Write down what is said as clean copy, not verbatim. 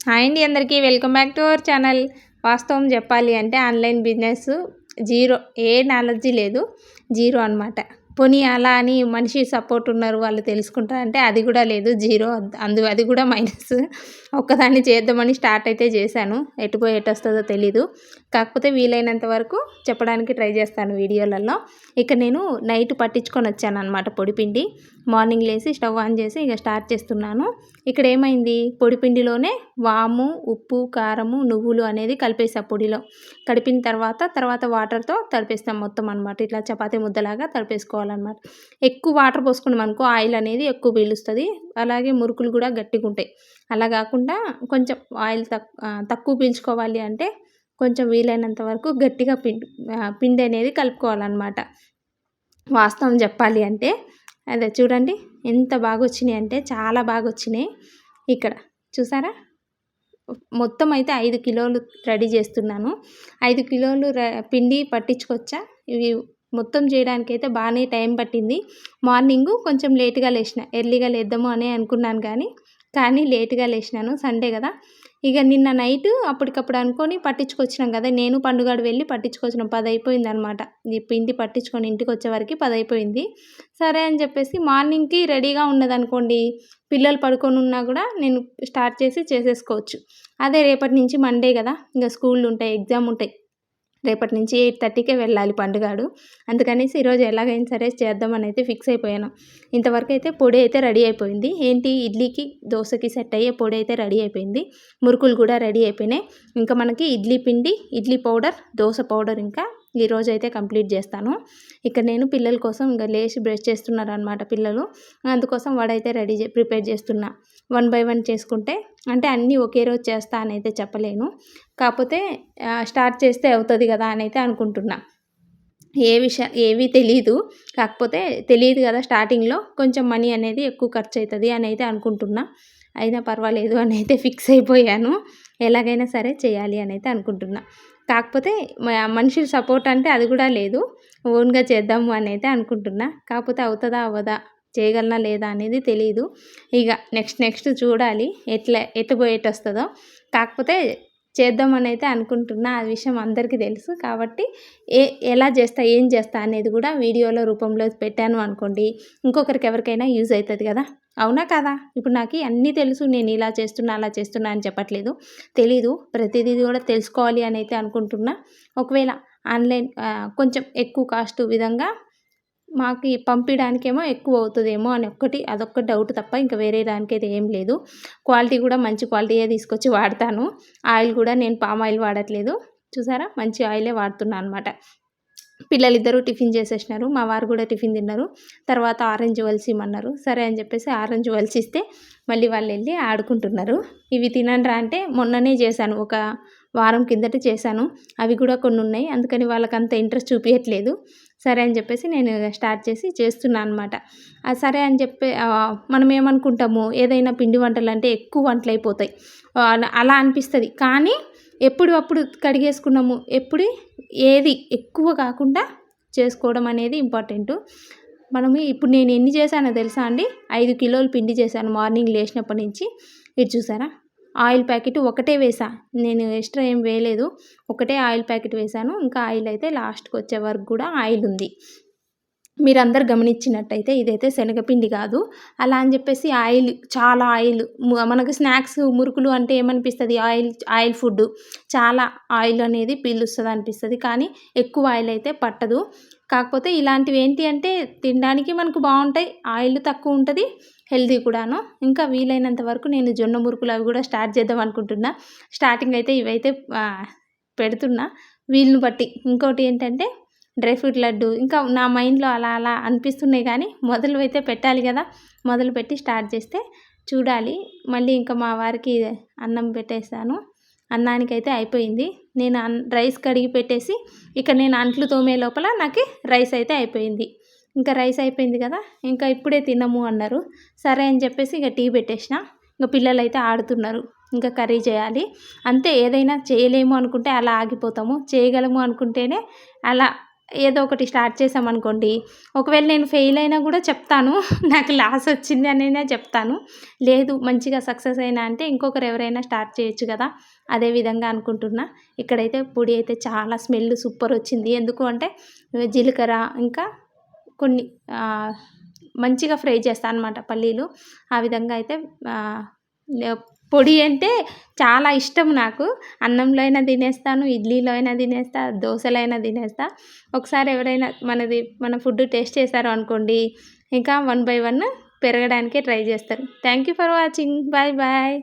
Hi అండి అందరికీ welcome back to our channel. వాస్తవం చెప్పాలి అంటే ఆన్లైన్ బిజినెస్ జీరో, ఏ నాలెడ్జీ లేదు, జీరో అనమాట. పోనీ అలా అని మనిషి సపోర్ట్ ఉన్నారు వాళ్ళు తెలుసుకుంటారంటే అది కూడా లేదు, జీరో. అది కూడా మైనస్. ఒక్కదాన్ని చేద్దామని స్టార్ట్ అయితే చేశాను, ఎటుపోయి ఎటు వస్తుందో తెలీదు. కాకపోతే వీలైనంత వరకు చెప్పడానికి ట్రై చేస్తాను వీడియోలలో. ఇక నేను నైట్ పట్టించుకొని వచ్చాను అనమాట పొడిపిండి. మార్నింగ్ లేసి స్టవ్ ఆన్ చేసి ఇక స్టార్ట్ చేస్తున్నాను. ఇక్కడ ఏమైంది, పొడిపిండిలోనే వాము, ఉప్పు, కారము, నువ్వులు అనేది కలిపేసా పొడిలో. కలిపిన తర్వాత వాటర్తో తడిపేస్తాం మొత్తం అనమాట. ఇట్లా చపాతీ ముద్దలాగా తడిపేసుకోవాలన్నమాట. ఎక్కువ వాటర్ పోసుకున్నాం అనుకో ఆయిల్ అనేది ఎక్కువ పీలుస్తుంది, అలాగే మురుకులు కూడా గట్టిగా ఉంటాయి. అలా కాకుండా కొంచెం ఆయిల్ తక్కువ పీల్చుకోవాలి అంటే కొంచెం వీలైనంత వరకు గట్టిగా పిండి అనేది కలుపుకోవాలన్నమాట. వాస్తవం చెప్పాలి అంటే అదే చూడండి ఎంత బాగా వచ్చినాయి అంటే చాలా బాగా వచ్చినాయి. ఇక్కడ చూసారా, మొత్తం అయితే 5 కిలోలు రెడీ చేస్తున్నాను. 5 కిలోలు పిండి పట్టించుకొచ్చా. ఇవి మొత్తం చేయడానికైతే బాగానే టైం పట్టింది. మార్నింగు కొంచెం లేట్గా లేచిన, ఎర్లీగా లేద్దాము అని అనుకున్నాను కానీ లేట్గా లేచినాను, సండే కదా. ఇక నిన్న నైట్ అప్పటికప్పుడు అనుకొని పట్టించుకొచ్చినాం కదా, నేను పండుగడు వెళ్ళి పట్టించుకొచ్చినాం. 10 అయిపోయింది అనమాట. ఈ పిండి పట్టించుకొని ఇంటికి వచ్చేవరకు 10 అయిపోయింది. సరే అని చెప్పేసి మార్నింగ్కి రెడీగా ఉన్నదనుకోండి, పిల్లలు పడుకొని ఉన్నా కూడా నేను స్టార్ట్ చేసేసుకోవచ్చు. అదే రేపటి నుంచి మండే కదా, ఇంకా స్కూళ్ళు ఉంటాయి, ఎగ్జామ్ ఉంటాయి. రేపటి నుంచి 8:30కే వెళ్ళాలి పండుగాడు. అందుకనేసి ఈరోజు ఎలాగైనా సరే చేద్దామని అయితే ఫిక్స్ అయిపోయాను. ఇంతవరకు అయితే పొడి అయితే రెడీ అయిపోయింది. ఏంటి, ఇడ్లీకి దోశకి సెట్ అయ్యే పొడి అయితే రెడీ అయిపోయింది. మురుకులు కూడా రెడీ అయిపోయినాయి. ఇంకా మనకి ఇడ్లీ పిండి, ఇడ్లీ పౌడర్, దోశ పౌడర్ ఇంకా ఈరోజు అయితే కంప్లీట్ చేస్తాను. ఇక్కడ నేను పిల్లల కోసం ఇంకా లేచి బ్రష్ చేస్తున్నారు అనమాట పిల్లలు. అందుకోసం వాడైతే ప్రిపేర్ చేస్తున్నా. 1 by 1 చేసుకుంటే అంటే అన్నీ ఒకే రోజు చేస్తా అని అయితే చెప్పలేను. కాకపోతే స్టార్ట్ చేస్తే అవుతుంది కదా అని అయితే అనుకుంటున్నా. ఏవి తెలీదు, కాకపోతే తెలియదు కదా స్టార్టింగ్లో, కొంచెం మనీ అనేది ఎక్కువ ఖర్చు అవుతుంది అని అయితే అనుకుంటున్నా. అయినా పర్వాలేదు అని అయితే ఫిక్స్ అయిపోయాను. ఎలాగైనా సరే చేయాలి అని అయితే అనుకుంటున్నా. కాకపోతే మనుషుల సపోర్ట్ అంటే అది కూడా లేదు, ఓన్గా చేద్దాము అని అయితే అనుకుంటున్నా. కాకపోతే అవుతుందా అవ్వదా, చేయగలనా లేదా అనేది తెలియదు. ఇక నెక్స్ట్ చూడాలి ఎటు వస్తుందో. కాకపోతే చేద్దామని అయితే అనుకుంటున్నా. ఆ విషయం అందరికీ తెలుసు కాబట్టి ఎలా చేస్తా, ఏం చేస్తా అనేది కూడా వీడియోలో రూపంలో పెట్టాను అనుకోండి, ఇంకొకరికి ఎవరికైనా యూజ్ అవుతుంది కదా, అవునా కదా. ఇప్పుడు నాకు అన్నీ తెలుసు, నేను ఇలా చేస్తున్నా అలా చేస్తున్నా అని చెప్పట్లేదు, తెలీదు. ప్రతిదీ కూడా తెలుసుకోవాలి అని అయితే అనుకుంటున్నా. ఒకవేళ ఆన్లైన్ కొంచెం ఎక్కువ కాస్ట్ విధంగా మాకు పంపించడానికేమో ఎక్కువ అవుతుందేమో అని అదొక్క డౌట్ తప్ప ఇంకా వేరే దానికైతే ఏం లేదు. క్వాలిటీ కూడా మంచి క్వాలిటీయే తీసుకొచ్చి వాడతాను. ఆయిల్ కూడా నేను పామ్ ఆయిల్ వాడట్లేదు, చూసారా, మంచి ఆయిలే వాడుతున్నాను అనమాట. పిల్లలిద్దరూ టిఫిన్ చేసేసినారు, మా వారు కూడా టిఫిన్ తిన్నారు. తర్వాత ఆరెంజ్ వలిసిమన్నారు. సరే అని చెప్పేసి ఆరెంజ్ వలిసిస్తే మళ్ళీ వాళ్ళు వెళ్ళి ఆడుకుంటున్నారు. ఇవి తినండ్రా అంటే మొన్ననే చేశాను, ఒక వారం కిందట చేశాను. అవి కూడా కొన్ని ఉన్నాయి, అందుకని వాళ్ళకి అంత ఇంట్రెస్ట్ చూపించట్లేదు. సరే అని చెప్పేసి నేను స్టార్ట్ చేస్తున్నాను అనమాట. సరే అని చెప్పి మనం ఏమనుకుంటాము, ఏదైనా పిండి వంటలు అంటే ఎక్కువ వంటలు అయిపోతాయి అలా అనిపిస్తుంది. కానీ అప్పుడు కడిగేసుకున్నాము, ఏది ఎక్కువ కాకుండా చేసుకోవడం అనేది ఇంపార్టెంటు. ఇప్పుడు నేను ఎన్ని చేశానో తెలుసా అండి, 5 కిలోలు పిండి చేశాను మార్నింగ్ లేచినప్పటి నుంచి. ఇది చూసారా, ఆయిల్ ప్యాకెట్ ఒకటే వేసా, నేను ఎక్స్ట్రా ఏం వేయలేదు. ఒకటే ఆయిల్ ప్యాకెట్ వేసాను. ఇంకా ఆయిల్ అయితే లాస్ట్కి వచ్చే వరకు కూడా ఆయిల్ ఉంది. మీరందరు గమనించినట్టయితే ఇదైతే శనగపిండి కాదు. అలా అని చెప్పేసి చాలా ఆయిల్, మనకు స్నాక్స్ మురుకులు అంటే ఏమనిపిస్తుంది, ఆయిల్ ఫుడ్ చాలా ఆయిల్ అనేది పీలుస్తుంది అనిపిస్తుంది, కానీ ఎక్కువ ఆయిల్ అయితే పట్టదు. కాకపోతే ఇలాంటివి ఏంటి అంటే తినడానికి మనకు బాగుంటాయి, ఆయిల్ తక్కువ ఉంటుంది, హెల్తీ కూడాను. ఇంకా వీలైనంత వరకు నేను జొన్న మురుకులు అవి కూడా స్టార్ట్ చేద్దాం అనుకుంటున్నా. స్టార్టింగ్ అయితే ఇవైతే పెడుతున్నా వీలుని బట్టి. ఇంకోటి ఏంటంటే డ్రై ఫ్రూట్ లడ్డు, ఇంకా నా మైండ్లో అలా అనిపిస్తున్నాయి, కానీ మొదలు అయితే పెట్టాలి కదా. మొదలుపెట్టి స్టార్ట్ చేస్తే చూడాలి. మళ్ళీ ఇంకా మా వారికి అన్నం పెట్టేశాను. అన్నానికైతే అయిపోయింది. నేను రైస్ కడిగి పెట్టేసి ఇక నేను అంట్లు తోమే లోపల నాకు రైస్ అయితే అయిపోయింది. ఇంకా రైస్ అయిపోయింది కదా, ఇంకా ఇప్పుడే తినము అన్నారు. సరే అని చెప్పేసి ఇక టీ పెట్టేసిన. ఇంకా పిల్లలు అయితే ఆడుతున్నారు. ఇంకా కర్రీ చేయాలి అంతే. ఏదైనా చేయలేము అనుకుంటే అలా ఆగిపోతాము, చేయగలము అనుకుంటేనే అలా ఏదో ఒకటి స్టార్ట్ చేసామనుకోండి, ఒకవేళ నేను ఫెయిల్ అయినా కూడా చెప్తాను. నాకు లాస్ వచ్చింది అనైనా చెప్తాను. లేదు మంచిగా సక్సెస్ అయినా అంటే ఇంకొకరు ఎవరైనా స్టార్ట్ చేయొచ్చు కదా! అదే విధంగా అనుకుంటున్నా. ఇక్కడైతే పొడి అయితే చాలా స్మెల్ సూపర్ వచ్చింది. ఎందుకు అంటే జీలకర్ర ఇంకా కొన్ని మంచిగా ఫ్రై చేస్తా అనమాట పల్లీలు. ఆ విధంగా అయితే పొడి అంటే చాలా ఇష్టం నాకు. అన్నంలో అయినా తినేస్తాను, ఇడ్లీలో అయినా తినేస్తా, దోసలో అయినా తినేస్తా. ఒకసారి ఎవరైనా మన ఫుడ్ టేస్ట్ చేశారు అనుకోండి, ఇంకా 1 బై 1 పెరగడానికే ట్రై చేస్తారు. Thank you for watching. Bye bye.